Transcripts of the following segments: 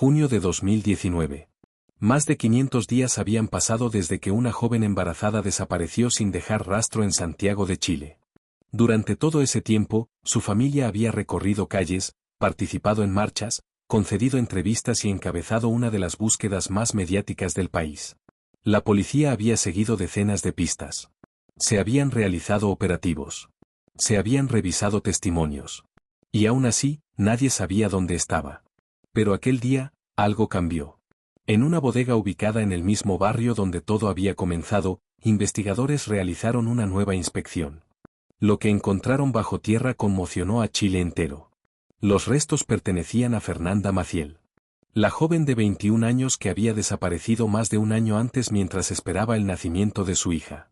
Junio de 2019. Más de 500 días habían pasado desde que una joven embarazada desapareció sin dejar rastro en Santiago de Chile. Durante todo ese tiempo, su familia había recorrido calles, participado en marchas, concedido entrevistas y encabezado una de las búsquedas más mediáticas del país. La policía había seguido decenas de pistas. Se habían realizado operativos. Se habían revisado testimonios. Y aún así, nadie sabía dónde estaba. Pero aquel día, algo cambió. En una bodega ubicada en el mismo barrio donde todo había comenzado, investigadores realizaron una nueva inspección. Lo que encontraron bajo tierra conmocionó a Chile entero. Los restos pertenecían a Fernanda Maciel. La joven de 21 años que había desaparecido más de un año antes mientras esperaba el nacimiento de su hija.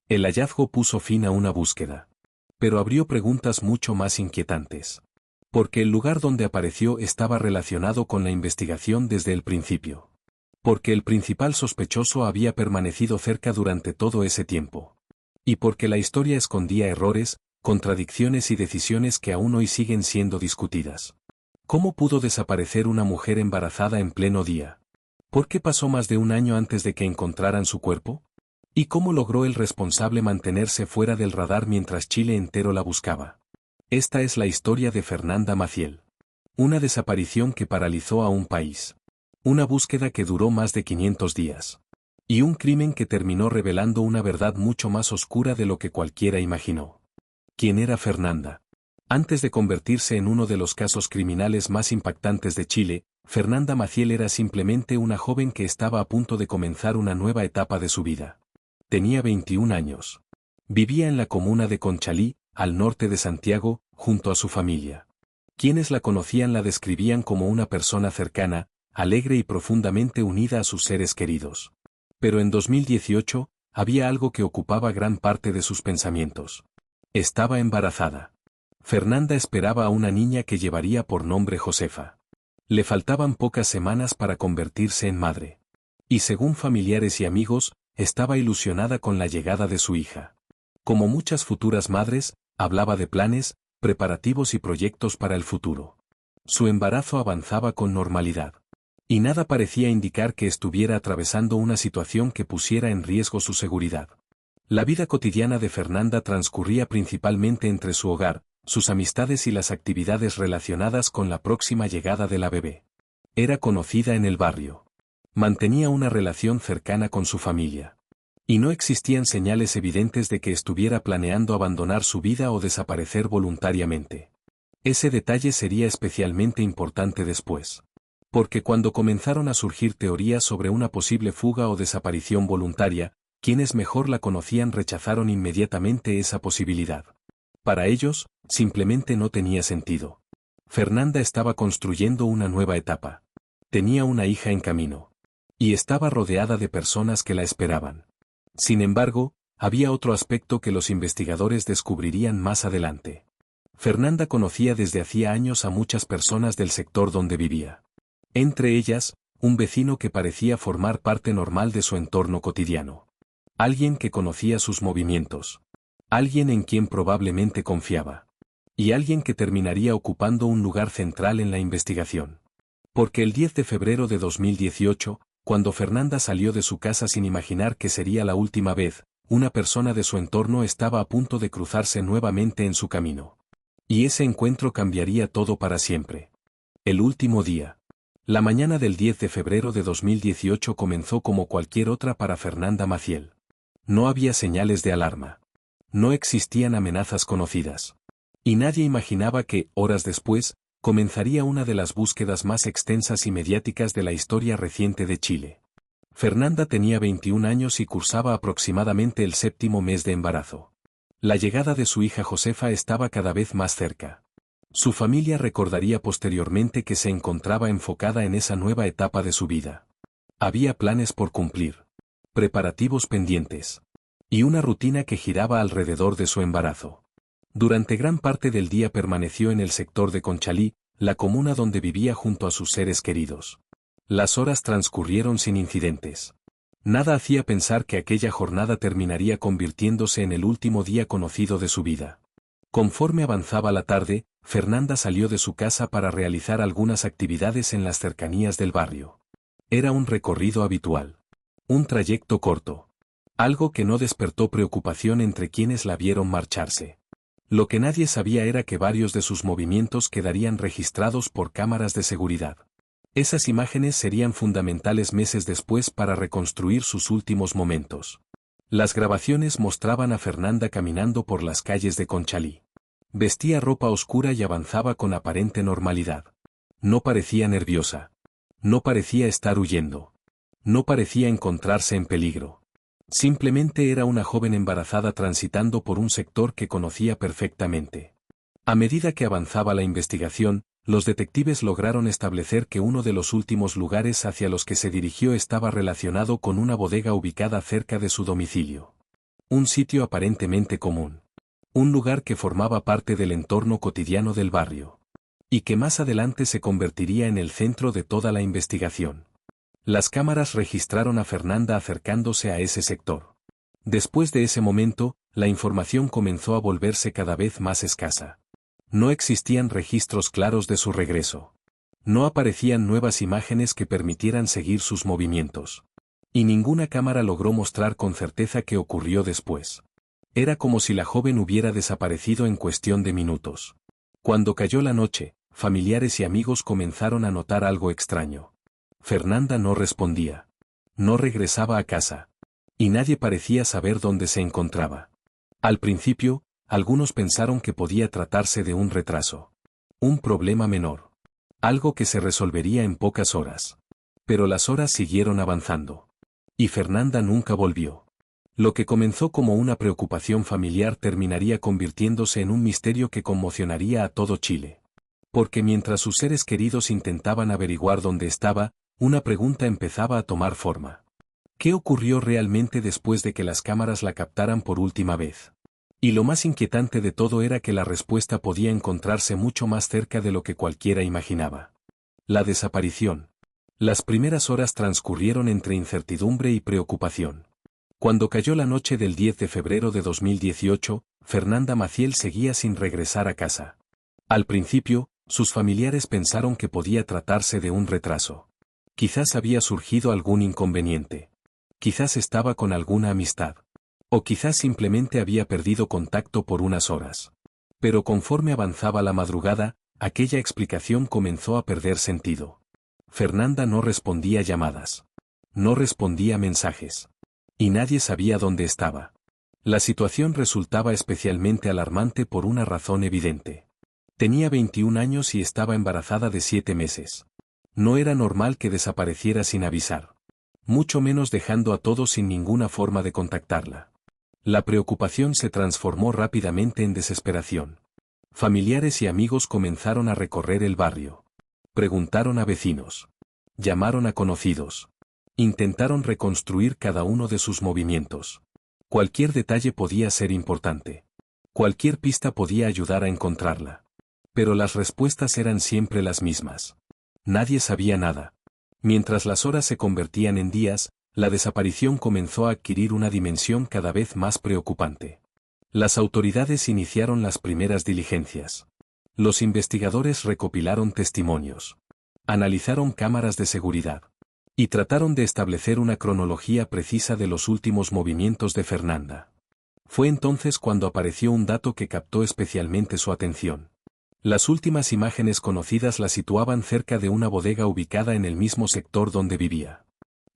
El hallazgo puso fin a una búsqueda. Pero abrió preguntas mucho más inquietantes. Porque el lugar donde apareció estaba relacionado con la investigación desde el principio. Porque el principal sospechoso había permanecido cerca durante todo ese tiempo. Y porque la historia escondía errores, contradicciones y decisiones que aún hoy siguen siendo discutidas. ¿Cómo pudo desaparecer una mujer embarazada en pleno día? ¿Por qué pasó más de un año antes de que encontraran su cuerpo? ¿Y cómo logró el responsable mantenerse fuera del radar mientras Chile entero la buscaba? Esta es la historia de Fernanda Maciel. Una desaparición que paralizó a un país. Una búsqueda que duró más de 500 días. Y un crimen que terminó revelando una verdad mucho más oscura de lo que cualquiera imaginó. ¿Quién era Fernanda? Antes de convertirse en uno de los casos criminales más impactantes de Chile, Fernanda Maciel era simplemente una joven que estaba a punto de comenzar una nueva etapa de su vida. Tenía 21 años. Vivía en la comuna de Conchalí, al norte de Santiago, junto a su familia. Quienes la conocían la describían como una persona cercana, alegre y profundamente unida a sus seres queridos. Pero en 2018, había algo que ocupaba gran parte de sus pensamientos. Estaba embarazada. Fernanda esperaba a una niña que llevaría por nombre Josefa. Le faltaban pocas semanas para convertirse en madre. Y según familiares y amigos, estaba ilusionada con la llegada de su hija. Como muchas futuras madres, hablaba de planes, preparativos y proyectos para el futuro. Su embarazo avanzaba con normalidad. Y nada parecía indicar que estuviera atravesando una situación que pusiera en riesgo su seguridad. La vida cotidiana de Fernanda transcurría principalmente entre su hogar, sus amistades y las actividades relacionadas con la próxima llegada de la bebé. Era conocida en el barrio. Mantenía una relación cercana con su familia. Y no existían señales evidentes de que estuviera planeando abandonar su vida o desaparecer voluntariamente. Ese detalle sería especialmente importante después. Porque cuando comenzaron a surgir teorías sobre una posible fuga o desaparición voluntaria, quienes mejor la conocían rechazaron inmediatamente esa posibilidad. Para ellos, simplemente no tenía sentido. Fernanda estaba construyendo una nueva etapa. Tenía una hija en camino. Y estaba rodeada de personas que la esperaban. Sin embargo, había otro aspecto que los investigadores descubrirían más adelante. Fernanda conocía desde hacía años a muchas personas del sector donde vivía. Entre ellas, un vecino que parecía formar parte normal de su entorno cotidiano. Alguien que conocía sus movimientos. Alguien en quien probablemente confiaba. Y alguien que terminaría ocupando un lugar central en la investigación. Porque el 10 de febrero de 2018, cuando Fernanda salió de su casa sin imaginar que sería la última vez, una persona de su entorno estaba a punto de cruzarse nuevamente en su camino. Y ese encuentro cambiaría todo para siempre. El último día. La mañana del 10 de febrero de 2018 comenzó como cualquier otra para Fernanda Maciel. No había señales de alarma. No existían amenazas conocidas. Y nadie imaginaba que, horas después, comenzaría una de las búsquedas más extensas y mediáticas de la historia reciente de Chile. Fernanda tenía 21 años y cursaba aproximadamente el 7º mes de embarazo. La llegada de su hija Josefa estaba cada vez más cerca. Su familia recordaría posteriormente que se encontraba enfocada en esa nueva etapa de su vida. Había planes por cumplir. Preparativos pendientes. Y una rutina que giraba alrededor de su embarazo. Durante gran parte del día permaneció en el sector de Conchalí, la comuna donde vivía junto a sus seres queridos. Las horas transcurrieron sin incidentes. Nada hacía pensar que aquella jornada terminaría convirtiéndose en el último día conocido de su vida. Conforme avanzaba la tarde, Fernanda salió de su casa para realizar algunas actividades en las cercanías del barrio. Era un recorrido habitual. Un trayecto corto. Algo que no despertó preocupación entre quienes la vieron marcharse. Lo que nadie sabía era que varios de sus movimientos quedarían registrados por cámaras de seguridad. Esas imágenes serían fundamentales meses después para reconstruir sus últimos momentos. Las grabaciones mostraban a Fernanda caminando por las calles de Conchalí. Vestía ropa oscura y avanzaba con aparente normalidad. No parecía nerviosa. No parecía estar huyendo. No parecía encontrarse en peligro. Simplemente era una joven embarazada transitando por un sector que conocía perfectamente. A medida que avanzaba la investigación, los detectives lograron establecer que uno de los últimos lugares hacia los que se dirigió estaba relacionado con una bodega ubicada cerca de su domicilio. Un sitio aparentemente común. Un lugar que formaba parte del entorno cotidiano del barrio. Y que más adelante se convertiría en el centro de toda la investigación. Las cámaras registraron a Fernanda acercándose a ese sector. Después de ese momento, la información comenzó a volverse cada vez más escasa. No existían registros claros de su regreso. No aparecían nuevas imágenes que permitieran seguir sus movimientos. Y ninguna cámara logró mostrar con certeza qué ocurrió después. Era como si la joven hubiera desaparecido en cuestión de minutos. Cuando cayó la noche, familiares y amigos comenzaron a notar algo extraño. Fernanda no respondía. No regresaba a casa. Y nadie parecía saber dónde se encontraba. Al principio, algunos pensaron que podía tratarse de un retraso. Un problema menor. Algo que se resolvería en pocas horas. Pero las horas siguieron avanzando. Y Fernanda nunca volvió. Lo que comenzó como una preocupación familiar terminaría convirtiéndose en un misterio que conmocionaría a todo Chile. Porque mientras sus seres queridos intentaban averiguar dónde estaba, una pregunta empezaba a tomar forma. ¿Qué ocurrió realmente después de que las cámaras la captaran por última vez? Y lo más inquietante de todo era que la respuesta podía encontrarse mucho más cerca de lo que cualquiera imaginaba. La desaparición. Las primeras horas transcurrieron entre incertidumbre y preocupación. Cuando cayó la noche del 10 de febrero de 2018, Fernanda Maciel seguía sin regresar a casa. Al principio, sus familiares pensaron que podía tratarse de un retraso. Quizás había surgido algún inconveniente. Quizás estaba con alguna amistad. O quizás simplemente había perdido contacto por unas horas. Pero conforme avanzaba la madrugada, aquella explicación comenzó a perder sentido. Fernanda no respondía llamadas. No respondía mensajes. Y nadie sabía dónde estaba. La situación resultaba especialmente alarmante por una razón evidente. Tenía 21 años y estaba embarazada de 7 meses. No era normal que desapareciera sin avisar. Mucho menos dejando a todos sin ninguna forma de contactarla. La preocupación se transformó rápidamente en desesperación. Familiares y amigos comenzaron a recorrer el barrio. Preguntaron a vecinos. Llamaron a conocidos. Intentaron reconstruir cada uno de sus movimientos. Cualquier detalle podía ser importante. Cualquier pista podía ayudar a encontrarla. Pero las respuestas eran siempre las mismas. Nadie sabía nada. Mientras las horas se convertían en días, la desaparición comenzó a adquirir una dimensión cada vez más preocupante. Las autoridades iniciaron las primeras diligencias. Los investigadores recopilaron testimonios. Analizaron cámaras de seguridad. Y trataron de establecer una cronología precisa de los últimos movimientos de Fernanda. Fue entonces cuando apareció un dato que captó especialmente su atención. Las últimas imágenes conocidas la situaban cerca de una bodega ubicada en el mismo sector donde vivía.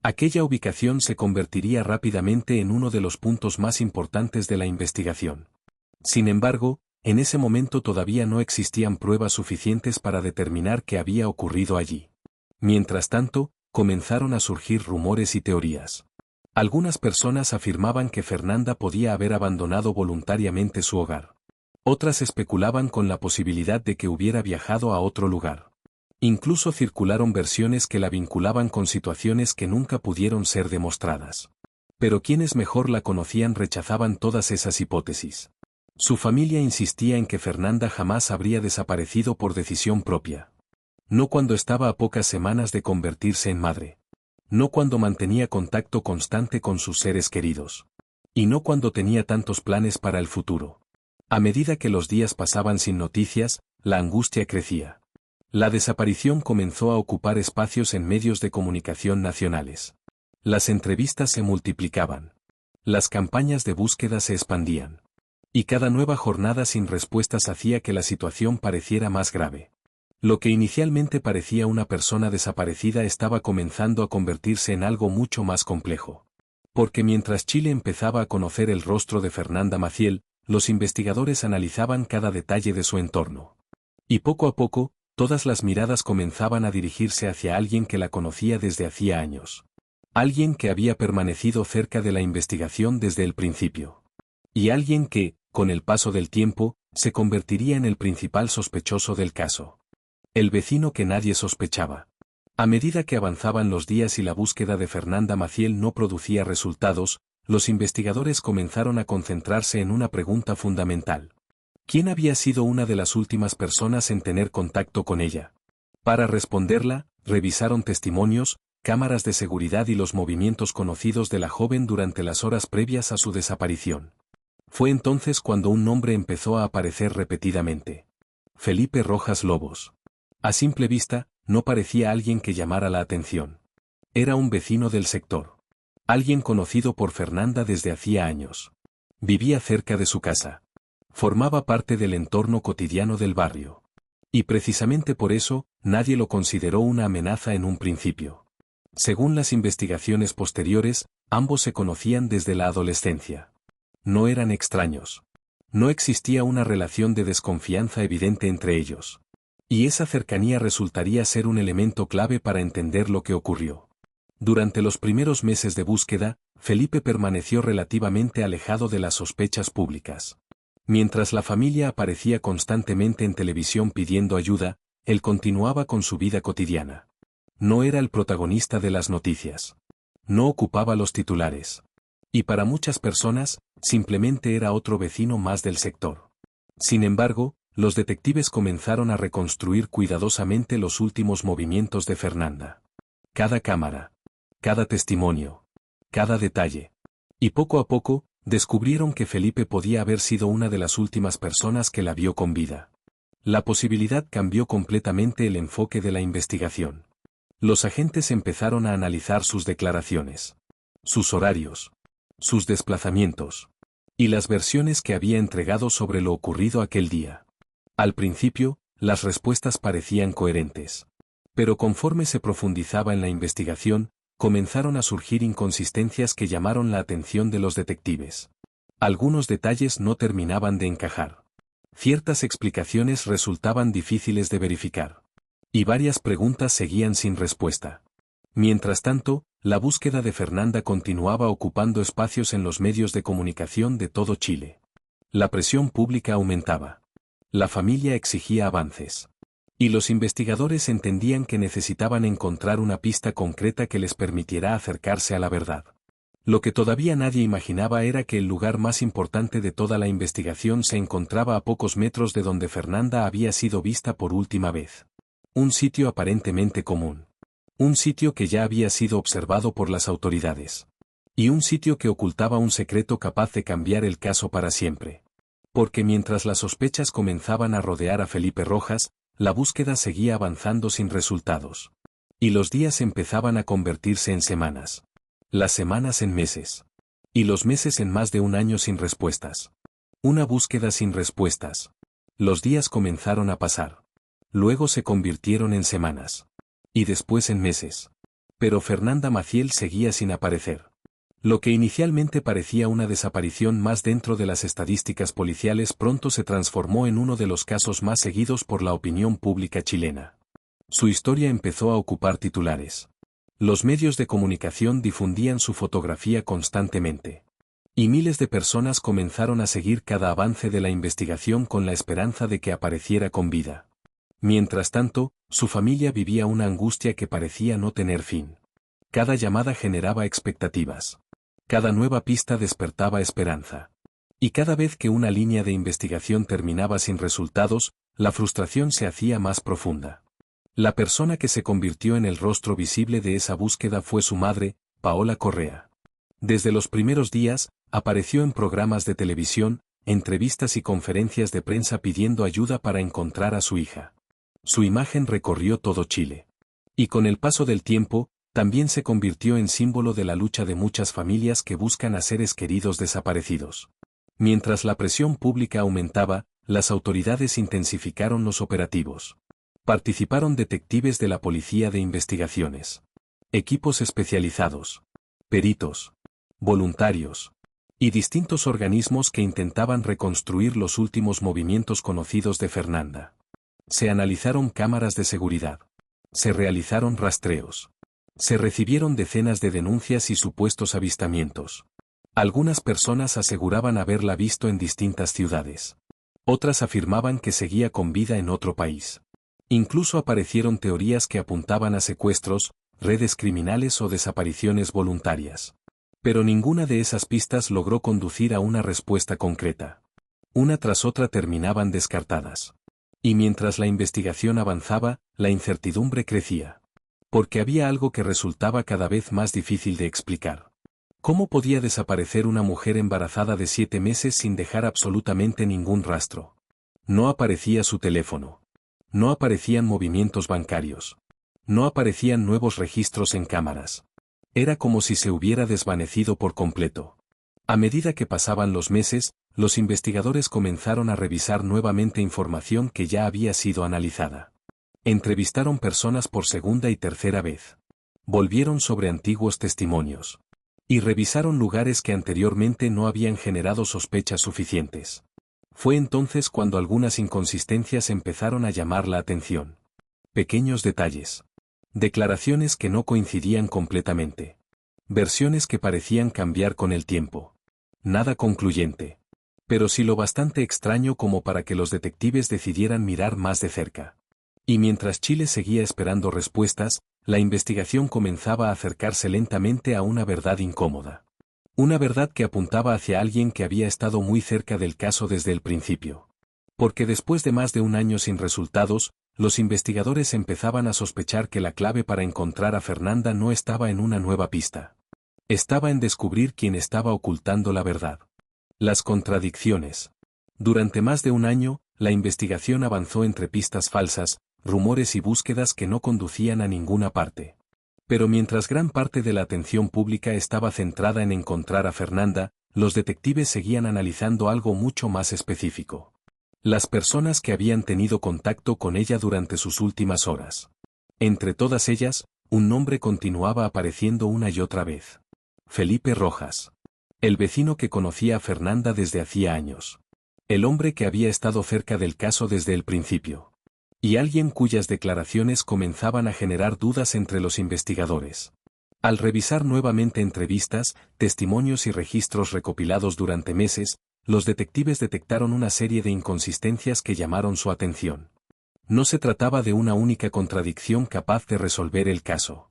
Aquella ubicación se convertiría rápidamente en uno de los puntos más importantes de la investigación. Sin embargo, en ese momento todavía no existían pruebas suficientes para determinar qué había ocurrido allí. Mientras tanto, comenzaron a surgir rumores y teorías. Algunas personas afirmaban que Fernanda podía haber abandonado voluntariamente su hogar. Otras especulaban con la posibilidad de que hubiera viajado a otro lugar. Incluso circularon versiones que la vinculaban con situaciones que nunca pudieron ser demostradas. Pero quienes mejor la conocían rechazaban todas esas hipótesis. Su familia insistía en que Fernanda jamás habría desaparecido por decisión propia. No cuando estaba a pocas semanas de convertirse en madre. No cuando mantenía contacto constante con sus seres queridos. Y no cuando tenía tantos planes para el futuro. A medida que los días pasaban sin noticias, la angustia crecía. La desaparición comenzó a ocupar espacios en medios de comunicación nacionales. Las entrevistas se multiplicaban. Las campañas de búsqueda se expandían. Y cada nueva jornada sin respuestas hacía que la situación pareciera más grave. Lo que inicialmente parecía una persona desaparecida estaba comenzando a convertirse en algo mucho más complejo. Porque mientras Chile empezaba a conocer el rostro de Fernanda Maciel, los investigadores analizaban cada detalle de su entorno. Y poco a poco, todas las miradas comenzaban a dirigirse hacia alguien que la conocía desde hacía años. Alguien que había permanecido cerca de la investigación desde el principio. Y alguien que, con el paso del tiempo, se convertiría en el principal sospechoso del caso. El vecino que nadie sospechaba. A medida que avanzaban los días y la búsqueda de Fernanda Maciel no producía resultados, los investigadores comenzaron a concentrarse en una pregunta fundamental. ¿Quién había sido una de las últimas personas en tener contacto con ella? Para responderla, revisaron testimonios, cámaras de seguridad y los movimientos conocidos de la joven durante las horas previas a su desaparición. Fue entonces cuando un nombre empezó a aparecer repetidamente. Felipe Rojas Lobos. A simple vista, no parecía alguien que llamara la atención. Era un vecino del sector. Alguien conocido por Fernanda desde hacía años. Vivía cerca de su casa. Formaba parte del entorno cotidiano del barrio. Y precisamente por eso, nadie lo consideró una amenaza en un principio. Según las investigaciones posteriores, ambos se conocían desde la adolescencia. No eran extraños. No existía una relación de desconfianza evidente entre ellos. Y esa cercanía resultaría ser un elemento clave para entender lo que ocurrió. Durante los primeros meses de búsqueda, Felipe permaneció relativamente alejado de las sospechas públicas. Mientras la familia aparecía constantemente en televisión pidiendo ayuda, él continuaba con su vida cotidiana. No era el protagonista de las noticias. No ocupaba los titulares. Y para muchas personas, simplemente era otro vecino más del sector. Sin embargo, los detectives comenzaron a reconstruir cuidadosamente los últimos movimientos de Fernanda. Cada cámara. Cada testimonio. Cada detalle. Y poco a poco, descubrieron que Felipe podía haber sido una de las últimas personas que la vio con vida. La posibilidad cambió completamente el enfoque de la investigación. Los agentes empezaron a analizar sus declaraciones. Sus horarios. Sus desplazamientos. Y las versiones que había entregado sobre lo ocurrido aquel día. Al principio, las respuestas parecían coherentes. Pero conforme se profundizaba en la investigación, comenzaron a surgir inconsistencias que llamaron la atención de los detectives. Algunos detalles no terminaban de encajar. Ciertas explicaciones resultaban difíciles de verificar. Y varias preguntas seguían sin respuesta. Mientras tanto, la búsqueda de Fernanda continuaba ocupando espacios en los medios de comunicación de todo Chile. La presión pública aumentaba. La familia exigía avances. Y los investigadores entendían que necesitaban encontrar una pista concreta que les permitiera acercarse a la verdad. Lo que todavía nadie imaginaba era que el lugar más importante de toda la investigación se encontraba a pocos metros de donde Fernanda había sido vista por última vez. Un sitio aparentemente común. Un sitio que ya había sido observado por las autoridades. Y un sitio que ocultaba un secreto capaz de cambiar el caso para siempre. Porque mientras las sospechas comenzaban a rodear a Felipe Rojas, la búsqueda seguía avanzando sin resultados. Y los días empezaban a convertirse en semanas. Las semanas en meses. Y los meses en más de un año sin respuestas. Una búsqueda sin respuestas. Los días comenzaron a pasar. Luego se convirtieron en semanas. Y después en meses. Pero Fernanda Maciel seguía sin aparecer. Lo que inicialmente parecía una desaparición más dentro de las estadísticas policiales pronto se transformó en uno de los casos más seguidos por la opinión pública chilena. Su historia empezó a ocupar titulares. Los medios de comunicación difundían su fotografía constantemente. Y miles de personas comenzaron a seguir cada avance de la investigación con la esperanza de que apareciera con vida. Mientras tanto, su familia vivía una angustia que parecía no tener fin. Cada llamada generaba expectativas. Cada nueva pista despertaba esperanza. Y cada vez que una línea de investigación terminaba sin resultados, la frustración se hacía más profunda. La persona que se convirtió en el rostro visible de esa búsqueda fue su madre, Paola Correa. Desde los primeros días, apareció en programas de televisión, entrevistas y conferencias de prensa pidiendo ayuda para encontrar a su hija. Su imagen recorrió todo Chile. Y con el paso del tiempo, también se convirtió en símbolo de la lucha de muchas familias que buscan a seres queridos desaparecidos. Mientras la presión pública aumentaba, las autoridades intensificaron los operativos. Participaron detectives de la Policía de Investigaciones, equipos especializados, peritos, voluntarios y distintos organismos que intentaban reconstruir los últimos movimientos conocidos de Fernanda. Se analizaron cámaras de seguridad. Se realizaron rastreos. Se recibieron decenas de denuncias y supuestos avistamientos. Algunas personas aseguraban haberla visto en distintas ciudades. Otras afirmaban que seguía con vida en otro país. Incluso aparecieron teorías que apuntaban a secuestros, redes criminales o desapariciones voluntarias. Pero ninguna de esas pistas logró conducir a una respuesta concreta. Una tras otra terminaban descartadas. Y mientras la investigación avanzaba, la incertidumbre crecía. Porque había algo que resultaba cada vez más difícil de explicar. ¿Cómo podía desaparecer una mujer embarazada de 7 meses sin dejar absolutamente ningún rastro? No aparecía su teléfono. No aparecían movimientos bancarios. No aparecían nuevos registros en cámaras. Era como si se hubiera desvanecido por completo. A medida que pasaban los meses, los investigadores comenzaron a revisar nuevamente información que ya había sido analizada. Entrevistaron personas por segunda y tercera vez. Volvieron sobre antiguos testimonios. Y revisaron lugares que anteriormente no habían generado sospechas suficientes. Fue entonces cuando algunas inconsistencias empezaron a llamar la atención. Pequeños detalles. Declaraciones que no coincidían completamente. Versiones que parecían cambiar con el tiempo. Nada concluyente. Pero sí lo bastante extraño como para que los detectives decidieran mirar más de cerca. Y mientras Chile seguía esperando respuestas, la investigación comenzaba a acercarse lentamente a una verdad incómoda. Una verdad que apuntaba hacia alguien que había estado muy cerca del caso desde el principio. Porque después de más de un año sin resultados, los investigadores empezaban a sospechar que la clave para encontrar a Fernanda no estaba en una nueva pista. Estaba en descubrir quién estaba ocultando la verdad. Las contradicciones. Durante más de un año, la investigación avanzó entre pistas falsas, rumores y búsquedas que no conducían a ninguna parte. Pero mientras gran parte de la atención pública estaba centrada en encontrar a Fernanda, los detectives seguían analizando algo mucho más específico. Las personas que habían tenido contacto con ella durante sus últimas horas. Entre todas ellas, un nombre continuaba apareciendo una y otra vez. Felipe Rojas. El vecino que conocía a Fernanda desde hacía años. El hombre que había estado cerca del caso desde el principio. Y alguien cuyas declaraciones comenzaban a generar dudas entre los investigadores. Al revisar nuevamente entrevistas, testimonios y registros recopilados durante meses, los detectives detectaron una serie de inconsistencias que llamaron su atención. No se trataba de una única contradicción capaz de resolver el caso.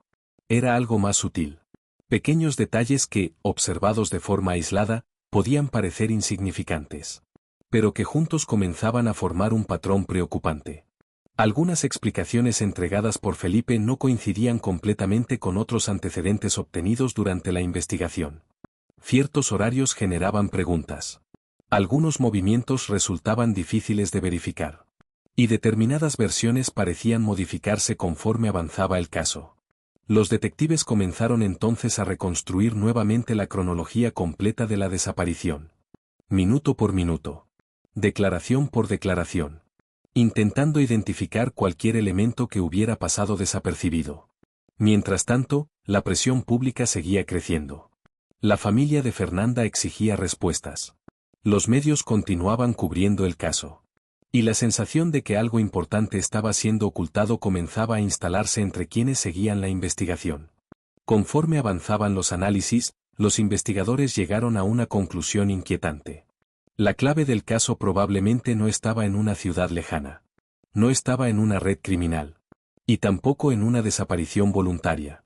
Era algo más sutil. Pequeños detalles que, observados de forma aislada, podían parecer insignificantes. Pero que juntos comenzaban a formar un patrón preocupante. Algunas explicaciones entregadas por Felipe no coincidían completamente con otros antecedentes obtenidos durante la investigación. Ciertos horarios generaban preguntas. Algunos movimientos resultaban difíciles de verificar. Y determinadas versiones parecían modificarse conforme avanzaba el caso. Los detectives comenzaron entonces a reconstruir nuevamente la cronología completa de la desaparición. Minuto por minuto. Declaración por declaración. Intentando identificar cualquier elemento que hubiera pasado desapercibido. Mientras tanto, la presión pública seguía creciendo. La familia de Fernanda exigía respuestas. Los medios continuaban cubriendo el caso. Y la sensación de que algo importante estaba siendo ocultado comenzaba a instalarse entre quienes seguían la investigación. Conforme avanzaban los análisis, los investigadores llegaron a una conclusión inquietante. La clave del caso probablemente no estaba en una ciudad lejana. No estaba en una red criminal. Y tampoco en una desaparición voluntaria.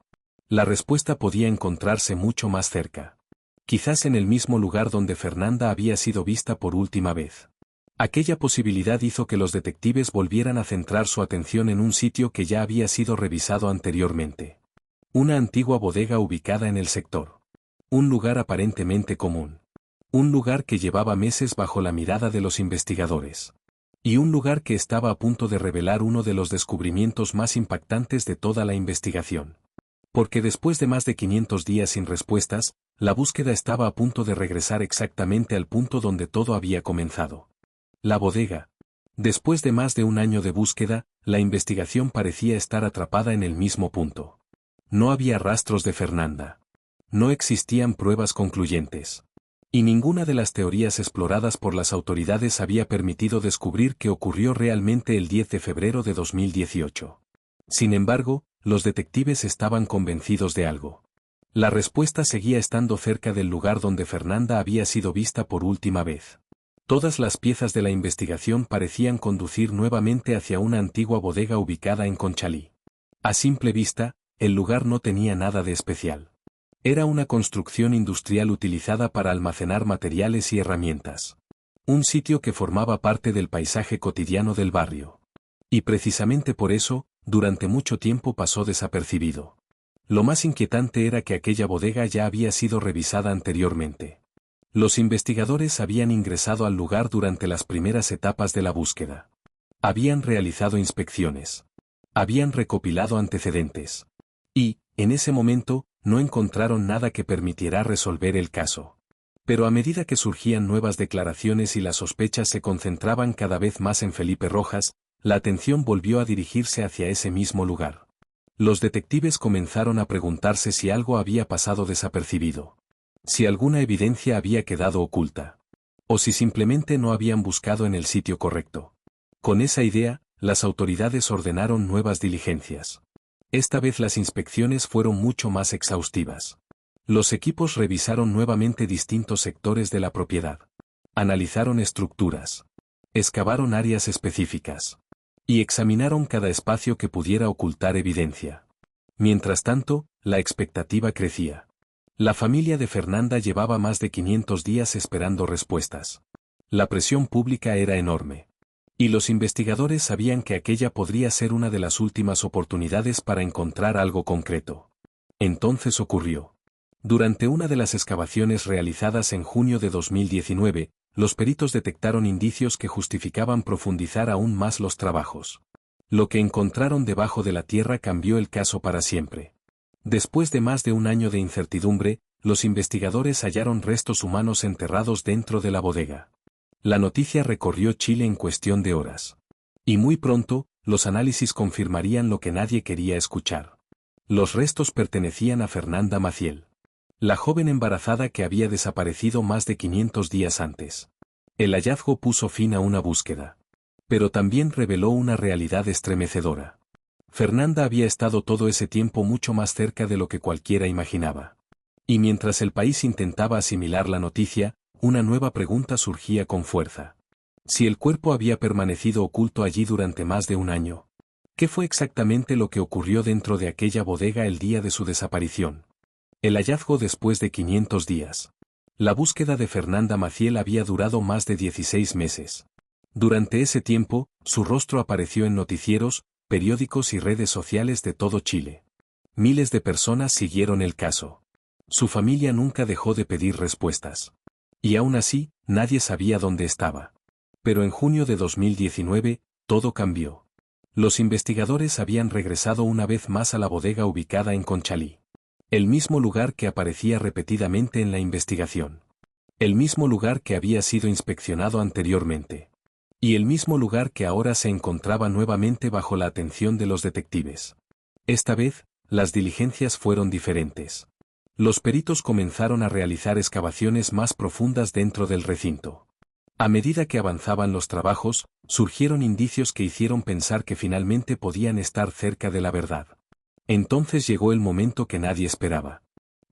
La respuesta podía encontrarse mucho más cerca. Quizás en el mismo lugar donde Fernanda había sido vista por última vez. Aquella posibilidad hizo que los detectives volvieran a centrar su atención en un sitio que ya había sido revisado anteriormente. Una antigua bodega ubicada en el sector. Un lugar aparentemente común. Un lugar que llevaba meses bajo la mirada de los investigadores. Y un lugar que estaba a punto de revelar uno de los descubrimientos más impactantes de toda la investigación. Porque después de más de 500 días sin respuestas, la búsqueda estaba a punto de regresar exactamente al punto donde todo había comenzado. La bodega. Después de más de un año de búsqueda, la investigación parecía estar atrapada en el mismo punto. No había rastros de Fernanda. No existían pruebas concluyentes. Y ninguna de las teorías exploradas por las autoridades había permitido descubrir qué ocurrió realmente el 10 de febrero de 2018. Sin embargo, los detectives estaban convencidos de algo. La respuesta seguía estando cerca del lugar donde Fernanda había sido vista por última vez. Todas las piezas de la investigación parecían conducir nuevamente hacia una antigua bodega ubicada en Conchalí. A simple vista, el lugar no tenía nada de especial. Era una construcción industrial utilizada para almacenar materiales y herramientas. Un sitio que formaba parte del paisaje cotidiano del barrio. Y precisamente por eso, durante mucho tiempo pasó desapercibido. Lo más inquietante era que aquella bodega ya había sido revisada anteriormente. Los investigadores habían ingresado al lugar durante las primeras etapas de la búsqueda. Habían realizado inspecciones. Habían recopilado antecedentes. Y, en ese momento, no encontraron nada que permitiera resolver el caso. Pero a medida que surgían nuevas declaraciones y las sospechas se concentraban cada vez más en Felipe Rojas, la atención volvió a dirigirse hacia ese mismo lugar. Los detectives comenzaron a preguntarse si algo había pasado desapercibido. Si alguna evidencia había quedado oculta. O si simplemente no habían buscado en el sitio correcto. Con esa idea, las autoridades ordenaron nuevas diligencias. Esta vez las inspecciones fueron mucho más exhaustivas. Los equipos revisaron nuevamente distintos sectores de la propiedad. Analizaron estructuras. Excavaron áreas específicas. Y examinaron cada espacio que pudiera ocultar evidencia. Mientras tanto, la expectativa crecía. La familia de Fernanda llevaba más de 500 días esperando respuestas. La presión pública era enorme. Y los investigadores sabían que aquella podría ser una de las últimas oportunidades para encontrar algo concreto. Entonces ocurrió. Durante una de las excavaciones realizadas en junio de 2019, los peritos detectaron indicios que justificaban profundizar aún más los trabajos. Lo que encontraron debajo de la tierra cambió el caso para siempre. Después de más de un año de incertidumbre, los investigadores hallaron restos humanos enterrados dentro de la bodega. La noticia recorrió Chile en cuestión de horas. Y muy pronto, los análisis confirmarían lo que nadie quería escuchar. Los restos pertenecían a Fernanda Maciel. La joven embarazada que había desaparecido más de 500 días antes. El hallazgo puso fin a una búsqueda. Pero también reveló una realidad estremecedora. Fernanda había estado todo ese tiempo mucho más cerca de lo que cualquiera imaginaba. Y mientras el país intentaba asimilar la noticia, una nueva pregunta surgía con fuerza. Si el cuerpo había permanecido oculto allí durante más de un año, ¿qué fue exactamente lo que ocurrió dentro de aquella bodega el día de su desaparición? El hallazgo después de 500 días. La búsqueda de Fernanda Maciel había durado más de 16 meses. Durante ese tiempo, su rostro apareció en noticieros, periódicos y redes sociales de todo Chile. Miles de personas siguieron el caso. Su familia nunca dejó de pedir respuestas. Y aún así, nadie sabía dónde estaba. Pero en junio de 2019, todo cambió. Los investigadores habían regresado una vez más a la bodega ubicada en Conchalí. El mismo lugar que aparecía repetidamente en la investigación. El mismo lugar que había sido inspeccionado anteriormente. Y el mismo lugar que ahora se encontraba nuevamente bajo la atención de los detectives. Esta vez, las diligencias fueron diferentes. Los peritos comenzaron a realizar excavaciones más profundas dentro del recinto. A medida que avanzaban los trabajos, surgieron indicios que hicieron pensar que finalmente podían estar cerca de la verdad. Entonces llegó el momento que nadie esperaba.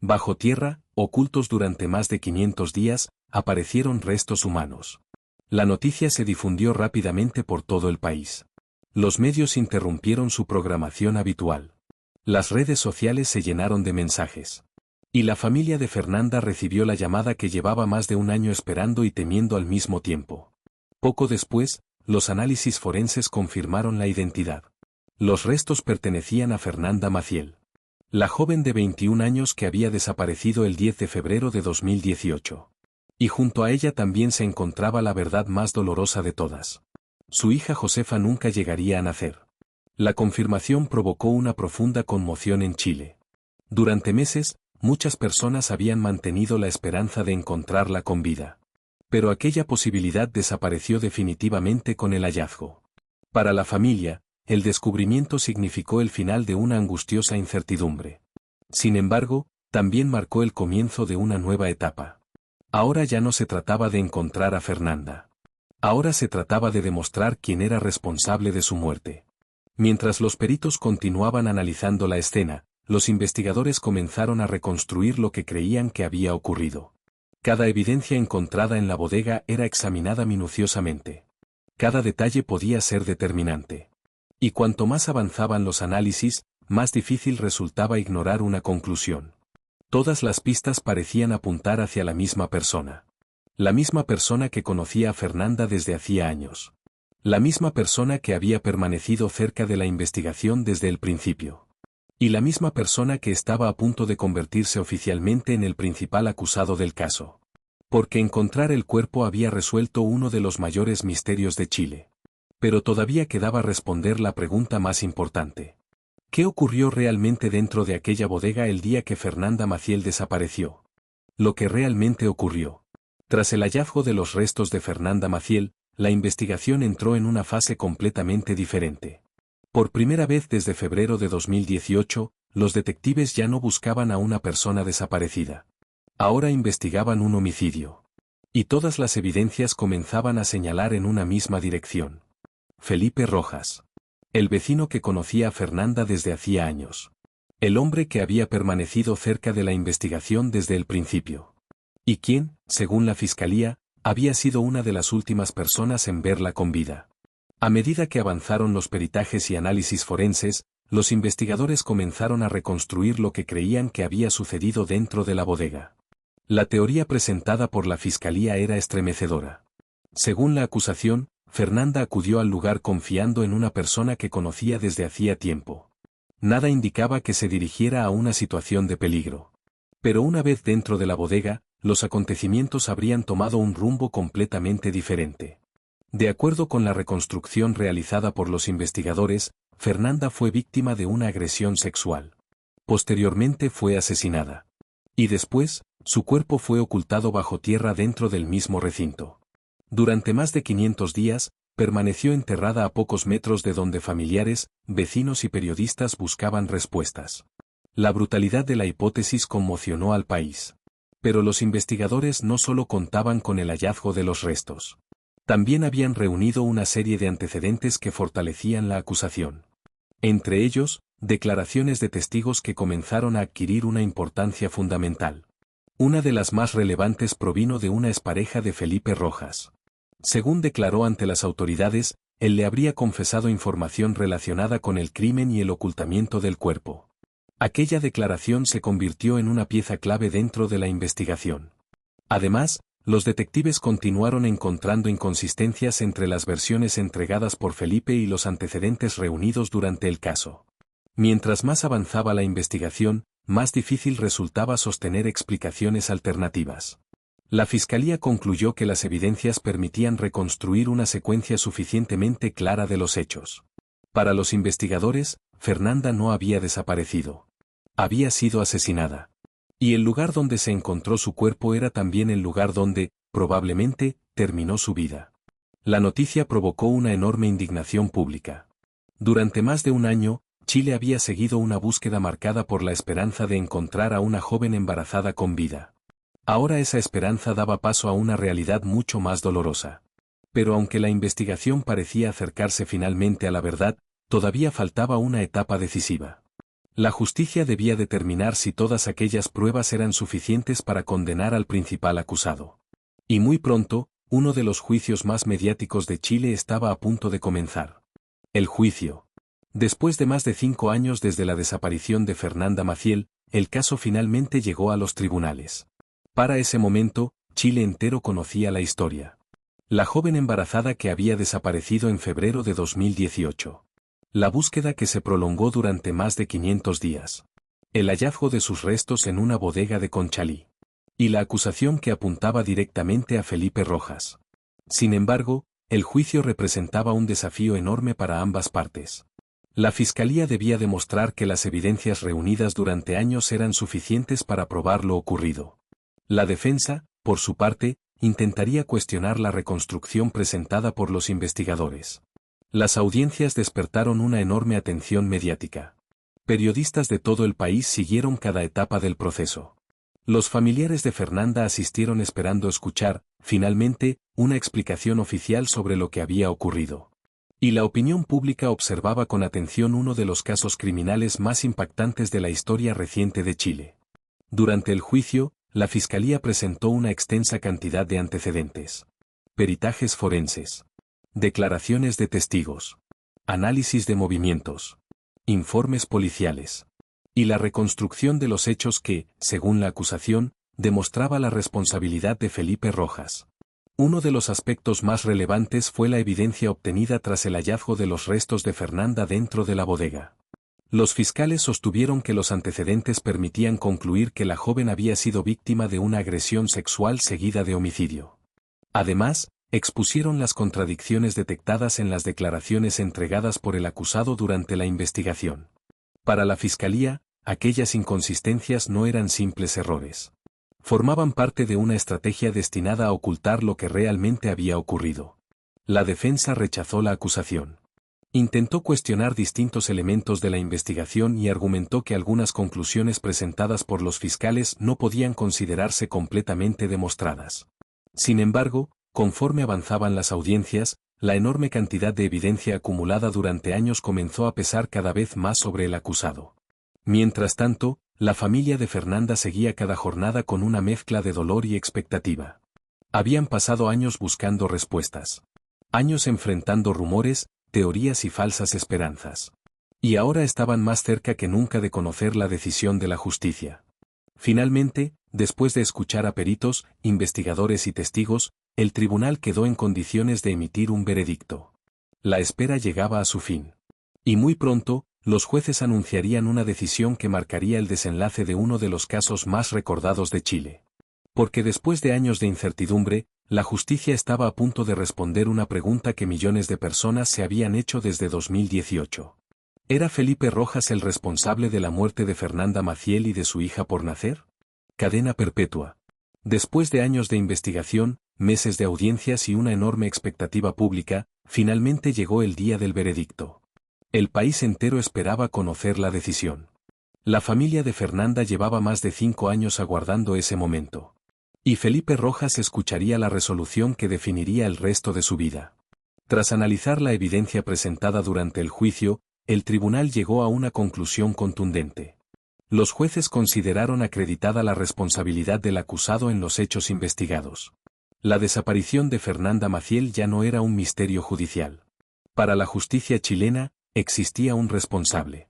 Bajo tierra, ocultos durante más de 500 días, aparecieron restos humanos. La noticia se difundió rápidamente por todo el país. Los medios interrumpieron su programación habitual. Las redes sociales se llenaron de mensajes. Y la familia de Fernanda recibió la llamada que llevaba más de un año esperando y temiendo al mismo tiempo. Poco después, los análisis forenses confirmaron la identidad. Los restos pertenecían a Fernanda Maciel. La joven de 21 años que había desaparecido el 10 de febrero de 2018. Y junto a ella también se encontraba la verdad más dolorosa de todas. Su hija Josefa nunca llegaría a nacer. La confirmación provocó una profunda conmoción en Chile. Durante meses, muchas personas habían mantenido la esperanza de encontrarla con vida. Pero aquella posibilidad desapareció definitivamente con el hallazgo. Para la familia, el descubrimiento significó el final de una angustiosa incertidumbre. Sin embargo, también marcó el comienzo de una nueva etapa. Ahora ya no se trataba de encontrar a Fernanda. Ahora se trataba de demostrar quién era responsable de su muerte. Mientras los peritos continuaban analizando la escena, los investigadores comenzaron a reconstruir lo que creían que había ocurrido. Cada evidencia encontrada en la bodega era examinada minuciosamente. Cada detalle podía ser determinante. Y cuanto más avanzaban los análisis, más difícil resultaba ignorar una conclusión. Todas las pistas parecían apuntar hacia la misma persona. La misma persona que conocía a Fernanda desde hacía años. La misma persona que había permanecido cerca de la investigación desde el principio. Y la misma persona que estaba a punto de convertirse oficialmente en el principal acusado del caso. Porque encontrar el cuerpo había resuelto uno de los mayores misterios de Chile. Pero todavía quedaba responder la pregunta más importante. ¿Qué ocurrió realmente dentro de aquella bodega el día que Fernanda Maciel desapareció? Lo que realmente ocurrió. Tras el hallazgo de los restos de Fernanda Maciel, la investigación entró en una fase completamente diferente. Por primera vez desde febrero de 2018, los detectives ya no buscaban a una persona desaparecida. Ahora investigaban un homicidio. Y todas las evidencias comenzaban a señalar en una misma dirección. Felipe Rojas. El vecino que conocía a Fernanda desde hacía años. El hombre que había permanecido cerca de la investigación desde el principio. Y quien, según la fiscalía, había sido una de las últimas personas en verla con vida. A medida que avanzaron los peritajes y análisis forenses, los investigadores comenzaron a reconstruir lo que creían que había sucedido dentro de la bodega. La teoría presentada por la fiscalía era estremecedora. Según la acusación, Fernanda acudió al lugar confiando en una persona que conocía desde hacía tiempo. Nada indicaba que se dirigiera a una situación de peligro. Pero una vez dentro de la bodega, los acontecimientos habrían tomado un rumbo completamente diferente. De acuerdo con la reconstrucción realizada por los investigadores, Fernanda fue víctima de una agresión sexual. Posteriormente fue asesinada. Y después, su cuerpo fue ocultado bajo tierra dentro del mismo recinto. Durante más de 500 días, permaneció enterrada a pocos metros de donde familiares, vecinos y periodistas buscaban respuestas. La brutalidad de la hipótesis conmocionó al país. Pero los investigadores no solo contaban con el hallazgo de los restos. También habían reunido una serie de antecedentes que fortalecían la acusación. Entre ellos, declaraciones de testigos que comenzaron a adquirir una importancia fundamental. Una de las más relevantes provino de una expareja de Felipe Rojas. Según declaró ante las autoridades, él le habría confesado información relacionada con el crimen y el ocultamiento del cuerpo. Aquella declaración se convirtió en una pieza clave dentro de la investigación. Además, los detectives continuaron encontrando inconsistencias entre las versiones entregadas por Felipe y los antecedentes reunidos durante el caso. Mientras más avanzaba la investigación, más difícil resultaba sostener explicaciones alternativas. La fiscalía concluyó que las evidencias permitían reconstruir una secuencia suficientemente clara de los hechos. Para los investigadores, Fernanda no había desaparecido. Había sido asesinada. Y el lugar donde se encontró su cuerpo era también el lugar donde, probablemente, terminó su vida. La noticia provocó una enorme indignación pública. Durante más de un año, Chile había seguido una búsqueda marcada por la esperanza de encontrar a una joven embarazada con vida. Ahora esa esperanza daba paso a una realidad mucho más dolorosa. Pero aunque la investigación parecía acercarse finalmente a la verdad, todavía faltaba una etapa decisiva. La justicia debía determinar si todas aquellas pruebas eran suficientes para condenar al principal acusado. Y muy pronto, uno de los juicios más mediáticos de Chile estaba a punto de comenzar. El juicio. Después de más de 5 años desde la desaparición de Fernanda Maciel, el caso finalmente llegó a los tribunales. Para ese momento, Chile entero conocía la historia. La joven embarazada que había desaparecido en febrero de 2018. La búsqueda que se prolongó durante más de 500 días. El hallazgo de sus restos en una bodega de Conchalí. y la acusación que apuntaba directamente a Felipe Rojas. Sin embargo, el juicio representaba un desafío enorme para ambas partes. La fiscalía debía demostrar que las evidencias reunidas durante años eran suficientes para probar lo ocurrido. La defensa, por su parte, intentaría cuestionar la reconstrucción presentada por los investigadores. Las audiencias despertaron una enorme atención mediática. Periodistas de todo el país siguieron cada etapa del proceso. Los familiares de Fernanda asistieron esperando escuchar, finalmente, una explicación oficial sobre lo que había ocurrido. Y la opinión pública observaba con atención uno de los casos criminales más impactantes de la historia reciente de Chile. Durante el juicio, la Fiscalía presentó una extensa cantidad de antecedentes. Peritajes forenses. Declaraciones de testigos. Análisis de movimientos. Informes policiales. Y la reconstrucción de los hechos que, según la acusación, demostraba la responsabilidad de Felipe Rojas. Uno de los aspectos más relevantes fue la evidencia obtenida tras el hallazgo de los restos de Fernanda dentro de la bodega. Los fiscales sostuvieron que los antecedentes permitían concluir que la joven había sido víctima de una agresión sexual seguida de homicidio. Además, expusieron las contradicciones detectadas en las declaraciones entregadas por el acusado durante la investigación. Para la fiscalía, aquellas inconsistencias no eran simples errores. Formaban parte de una estrategia destinada a ocultar lo que realmente había ocurrido. La defensa rechazó la acusación. Intentó cuestionar distintos elementos de la investigación y argumentó que algunas conclusiones presentadas por los fiscales no podían considerarse completamente demostradas. Sin embargo, conforme avanzaban las audiencias, la enorme cantidad de evidencia acumulada durante años comenzó a pesar cada vez más sobre el acusado. Mientras tanto, la familia de Fernanda seguía cada jornada con una mezcla de dolor y expectativa. Habían pasado años buscando respuestas. Años enfrentando rumores, teorías y falsas esperanzas. Y ahora estaban más cerca que nunca de conocer la decisión de la justicia. Finalmente, después de escuchar a peritos, investigadores y testigos, el tribunal quedó en condiciones de emitir un veredicto. La espera llegaba a su fin. Y muy pronto, los jueces anunciarían una decisión que marcaría el desenlace de uno de los casos más recordados de Chile. Porque después de años de incertidumbre, la justicia estaba a punto de responder una pregunta que millones de personas se habían hecho desde 2018. ¿Era Felipe Rojas el responsable de la muerte de Fernanda Maciel y de su hija por nacer? Cadena perpetua. Después de años de investigación, meses de audiencias y una enorme expectativa pública, finalmente llegó el día del veredicto. El país entero esperaba conocer la decisión. La familia de Fernanda llevaba más de 5 años aguardando ese momento. Y Felipe Rojas escucharía la resolución que definiría el resto de su vida. Tras analizar la evidencia presentada durante el juicio, el tribunal llegó a una conclusión contundente. Los jueces consideraron acreditada la responsabilidad del acusado en los hechos investigados. La desaparición de Fernanda Maciel ya no era un misterio judicial. Para la justicia chilena, existía un responsable.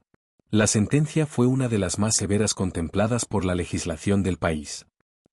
La sentencia fue una de las más severas contempladas por la legislación del país.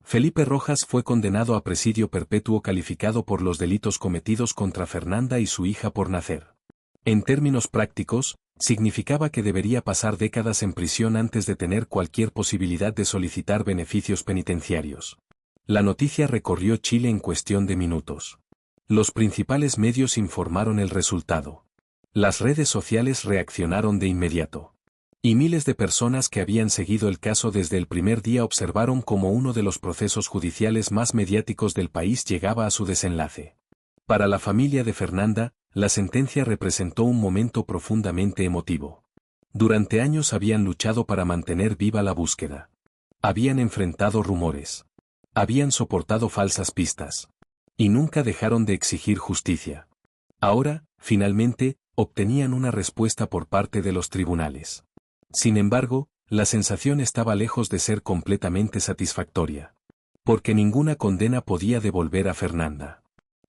Felipe Rojas fue condenado a presidio perpetuo calificado por los delitos cometidos contra Fernanda y su hija por nacer. En términos prácticos, significaba que debería pasar décadas en prisión antes de tener cualquier posibilidad de solicitar beneficios penitenciarios. La noticia recorrió Chile en cuestión de minutos. Los principales medios informaron el resultado. Las redes sociales reaccionaron de inmediato. Y miles de personas que habían seguido el caso desde el primer día observaron cómo uno de los procesos judiciales más mediáticos del país llegaba a su desenlace. Para la familia de Fernanda, la sentencia representó un momento profundamente emotivo. Durante años habían luchado para mantener viva la búsqueda. Habían enfrentado rumores. Habían soportado falsas pistas. Y nunca dejaron de exigir justicia. Ahora, finalmente, obtenían una respuesta por parte de los tribunales. Sin embargo, la sensación estaba lejos de ser completamente satisfactoria. Porque ninguna condena podía devolver a Fernanda.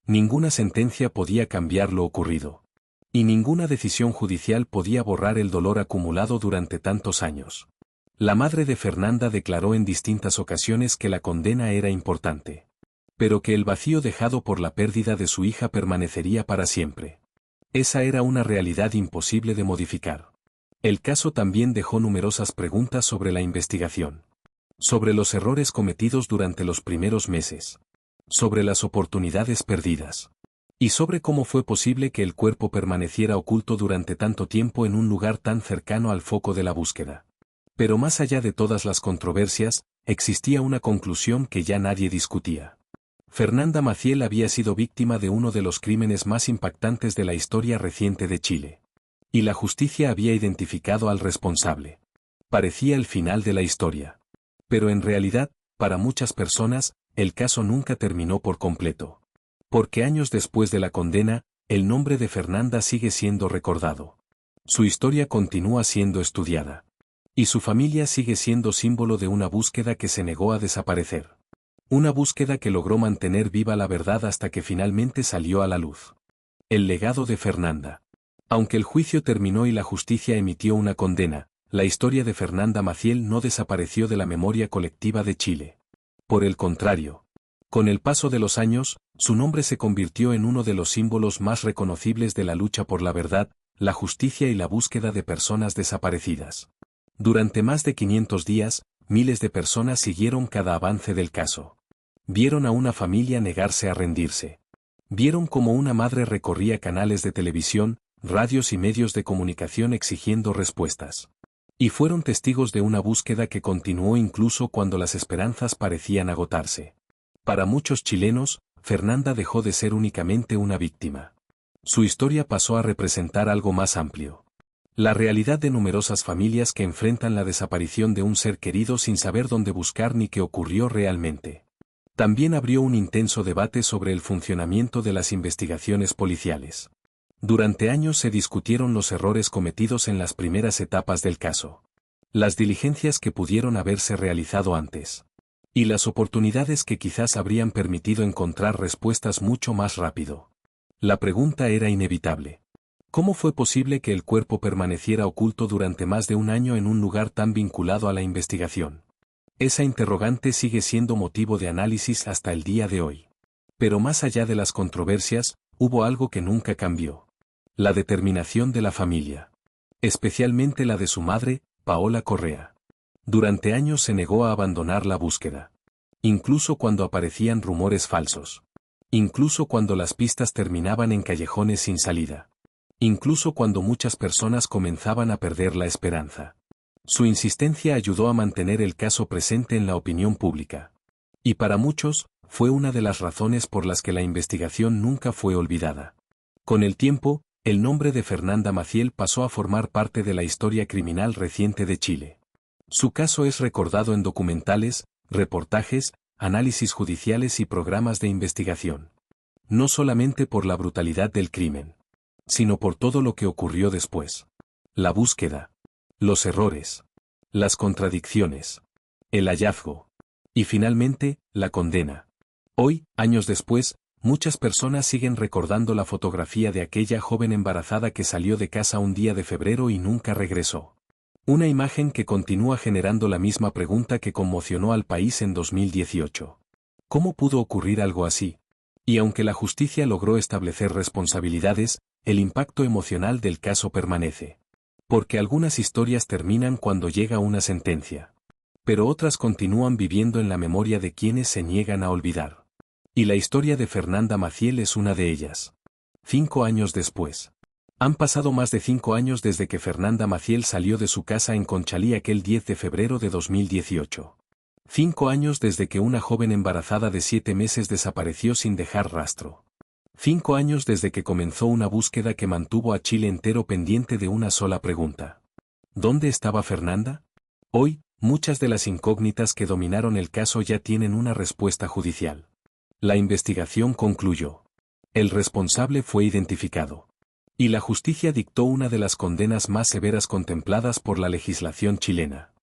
Ninguna sentencia podía cambiar lo ocurrido. Y ninguna decisión judicial podía borrar el dolor acumulado durante tantos años. La madre de Fernanda declaró en distintas ocasiones que la condena era importante. Pero que el vacío dejado por la pérdida de su hija permanecería para siempre. Esa era una realidad imposible de modificar. El caso también dejó numerosas preguntas sobre la investigación. sobre los errores cometidos durante los primeros meses, sobre las oportunidades perdidas, y sobre cómo fue posible que el cuerpo permaneciera oculto durante tanto tiempo en un lugar tan cercano al foco de la búsqueda. Pero más allá de todas las controversias, existía una conclusión que ya nadie discutía. Fernanda Maciel había sido víctima de uno de los crímenes más impactantes de la historia reciente de Chile. Y la justicia había identificado al responsable. Parecía el final de la historia. Pero en realidad, para muchas personas, el caso nunca terminó por completo. Porque años después de la condena, el nombre de Fernanda sigue siendo recordado. Su historia continúa siendo estudiada. Y su familia sigue siendo símbolo de una búsqueda que se negó a desaparecer. Una búsqueda que logró mantener viva la verdad hasta que finalmente salió a la luz. El legado de Fernanda. Aunque el juicio terminó y la justicia emitió una condena, la historia de Fernanda Maciel no desapareció de la memoria colectiva de Chile. Por el contrario, con el paso de los años, su nombre se convirtió en uno de los símbolos más reconocibles de la lucha por la verdad, la justicia y la búsqueda de personas desaparecidas. Durante más de 500 días, miles de personas siguieron cada avance del caso. Vieron a una familia negarse a rendirse. Vieron cómo una madre recorría canales de televisión, radios y medios de comunicación exigiendo respuestas. Y fueron testigos de una búsqueda que continuó incluso cuando las esperanzas parecían agotarse. Para muchos chilenos, Fernanda dejó de ser únicamente una víctima. Su historia pasó a representar algo más amplio. La realidad de numerosas familias que enfrentan la desaparición de un ser querido sin saber dónde buscar ni qué ocurrió realmente. También abrió un intenso debate sobre el funcionamiento de las investigaciones policiales. Durante años se discutieron los errores cometidos en las primeras etapas del caso. Las diligencias que pudieron haberse realizado antes. Y las oportunidades que quizás habrían permitido encontrar respuestas mucho más rápido. La pregunta era inevitable. ¿Cómo fue posible que el cuerpo permaneciera oculto durante más de un año en un lugar tan vinculado a la investigación? Esa interrogante sigue siendo motivo de análisis hasta el día de hoy. Pero más allá de las controversias, hubo algo que nunca cambió. La determinación de la familia. Especialmente la de su madre, Paola Correa. Durante años se negó a abandonar la búsqueda. Incluso cuando aparecían rumores falsos. Incluso cuando las pistas terminaban en callejones sin salida. Incluso cuando muchas personas comenzaban a perder la esperanza. Su insistencia ayudó a mantener el caso presente en la opinión pública. Y para muchos, fue una de las razones por las que la investigación nunca fue olvidada. Con el tiempo, el nombre de Fernanda Maciel pasó a formar parte de la historia criminal reciente de Chile. Su caso es recordado en documentales, reportajes, análisis judiciales y programas de investigación. No solamente por la brutalidad del crimen, sino por todo lo que ocurrió después. La búsqueda. Los errores. Las contradicciones. El hallazgo. Y finalmente, la condena. Hoy, años después, muchas personas siguen recordando la fotografía de aquella joven embarazada que salió de casa un día de febrero y nunca regresó. Una imagen que continúa generando la misma pregunta que conmocionó al país en 2018. ¿Cómo pudo ocurrir algo así? Y aunque la justicia logró establecer responsabilidades, el impacto emocional del caso permanece. Porque algunas historias terminan cuando llega una sentencia. Pero otras continúan viviendo en la memoria de quienes se niegan a olvidar. Y la historia de Fernanda Maciel es una de ellas. 5 años después. Han pasado más de 5 años desde que Fernanda Maciel salió de su casa en Conchalí aquel 10 de febrero de 2018. 5 años desde que una joven embarazada de 7 meses desapareció sin dejar rastro. 5 años desde que comenzó una búsqueda que mantuvo a Chile entero pendiente de una sola pregunta. ¿Dónde estaba Fernanda? Hoy, muchas de las incógnitas que dominaron el caso ya tienen una respuesta judicial. La investigación concluyó. El responsable fue identificado. Y la justicia dictó una de las condenas más severas contempladas por la legislación chilena.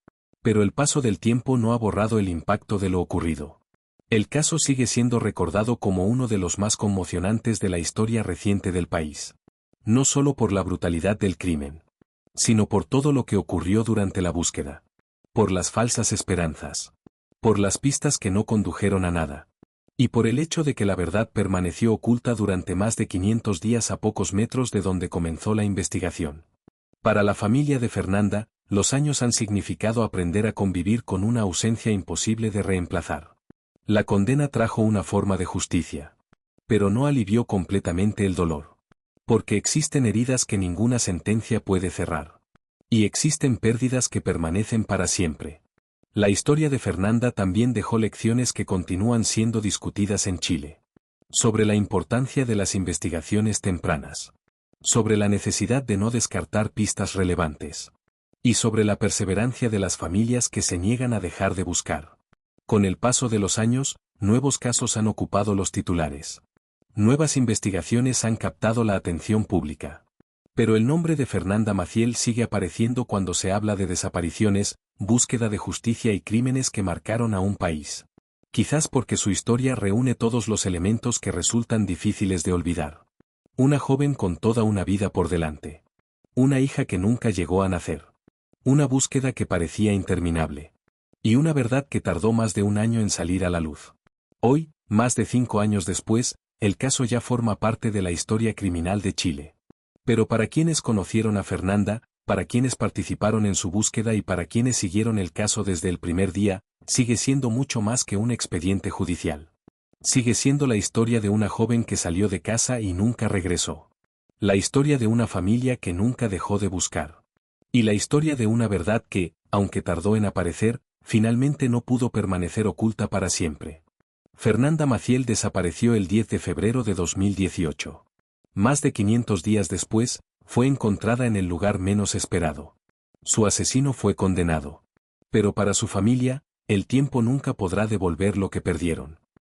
Pero el paso del tiempo no ha borrado el impacto de lo ocurrido. El caso sigue siendo recordado como uno de los más conmocionantes de la historia reciente del país. No solo por la brutalidad del crimen, sino por todo lo que ocurrió durante la búsqueda. Por las falsas esperanzas. Por las pistas que no condujeron a nada. Y por el hecho de que la verdad permaneció oculta durante más de 500 días a pocos metros de donde comenzó la investigación. Para la familia de Fernanda, los años han significado aprender a convivir con una ausencia imposible de reemplazar. La condena trajo una forma de justicia. Pero no alivió completamente el dolor. Porque existen heridas que ninguna sentencia puede cerrar. Y existen pérdidas que permanecen para siempre. La historia de Fernanda también dejó lecciones que continúan siendo discutidas en Chile. Sobre la importancia de las investigaciones tempranas. Sobre la necesidad de no descartar pistas relevantes. Y sobre la perseverancia de las familias que se niegan a dejar de buscar. Con el paso de los años, nuevos casos han ocupado los titulares. Nuevas investigaciones han captado la atención pública. Pero el nombre de Fernanda Maciel sigue apareciendo cuando se habla de desapariciones, búsqueda de justicia y crímenes que marcaron a un país. Quizás porque su historia reúne todos los elementos que resultan difíciles de olvidar. Una joven con toda una vida por delante. Una hija que nunca llegó a nacer. Una búsqueda que parecía interminable. Y una verdad que tardó más de un año en salir a la luz. Hoy, más de 5 años después, el caso ya forma parte de la historia criminal de Chile. Pero para quienes conocieron a Fernanda, para quienes participaron en su búsqueda y para quienes siguieron el caso desde el primer día, sigue siendo mucho más que un expediente judicial. Sigue siendo la historia de una joven que salió de casa y nunca regresó. La historia de una familia que nunca dejó de buscar. Y la historia de una verdad que, aunque tardó en aparecer, finalmente no pudo permanecer oculta para siempre. Fernanda Maciel desapareció el 10 de febrero de 2018. Más de 500 días después, fue encontrada en el lugar menos esperado. Su asesino fue condenado. Pero para su familia, el tiempo nunca podrá devolver lo que perdieron.